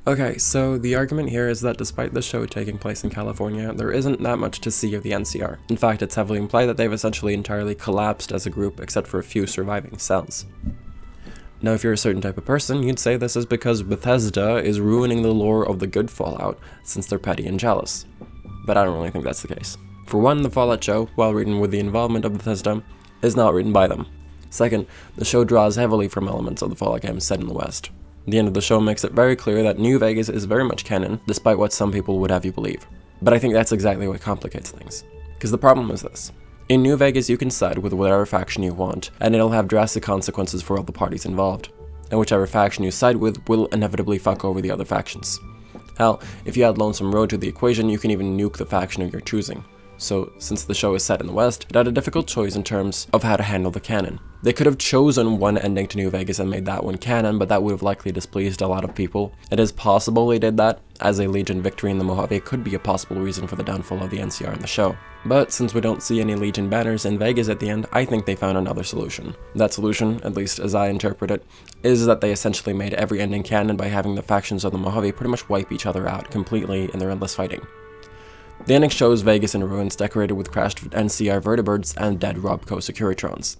Okay, so the argument here is that despite the show taking place in California, there isn't that much to see of the NCR. In fact, it's heavily implied that they've essentially entirely collapsed as a group except for a few surviving cells. Now, if you're a certain type of person, you'd say this is because Bethesda is ruining the lore of the good Fallout, since they're petty and jealous. But I don't really think that's the case. For one, the Fallout show, while written with the involvement of Bethesda, is not written by them. Second, the show draws heavily from elements of the Fallout games set in the West. The end of the show makes it very clear that New Vegas is very much canon, despite what some people would have you believe. But I think that's exactly what complicates things. Because the problem is this. In New Vegas, you can side with whatever faction you want, and it'll have drastic consequences for all the parties involved. And whichever faction you side with will inevitably fuck over the other factions. Hell, if you add Lonesome Road to the equation, you can even nuke the faction of your choosing. So, since the show is set in the West, it had a difficult choice in terms of how to handle the canon. They could have chosen one ending to New Vegas and made that one canon, but that would have likely displeased a lot of people. It is possible they did that, as a Legion victory in the Mojave could be a possible reason for the downfall of the NCR in the show. But since we don't see any Legion banners in Vegas at the end, I think they found another solution. That solution, at least as I interpret it, is that they essentially made every ending canon by having the factions of the Mojave pretty much wipe each other out completely in their endless fighting. The ending shows Vegas in ruins decorated with crashed NCR vertibirds and dead Robco Securitrons.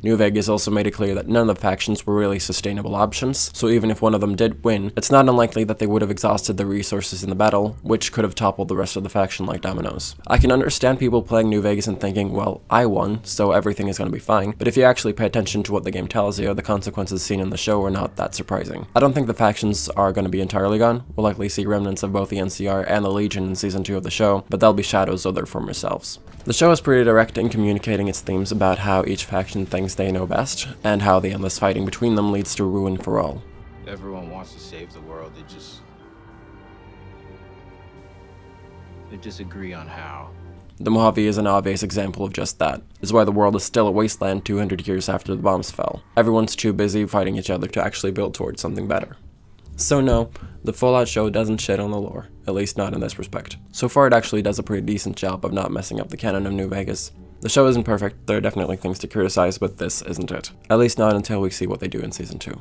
New Vegas also made it clear that none of the factions were really sustainable options, so even if one of them did win, it's not unlikely that they would have exhausted their resources in the battle, which could have toppled the rest of the faction like dominoes. I can understand people playing New Vegas and thinking, well, I won, so everything is going to be fine, but if you actually pay attention to what the game tells you, the consequences seen in the show are not that surprising. I don't think the factions are going to be entirely gone. We'll likely see remnants of both the NCR and the Legion in Season 2 of the show, but they'll be shadows of their former selves. The show is pretty direct in communicating its themes about how each faction thinks they know best, and how the endless fighting between them leads to ruin for all. Everyone wants to save the world, they just agree on how. The Mojave is an obvious example of just that. It's why the world is still a wasteland 200 years after the bombs fell. Everyone's too busy fighting each other to actually build towards something better. So no, the Fallout show doesn't shit on the lore, at least not in this respect. So far it actually does a pretty decent job of not messing up the canon of New Vegas. The show isn't perfect, there are definitely things to criticize, but this isn't it. At least not until we see what they do in Season 2.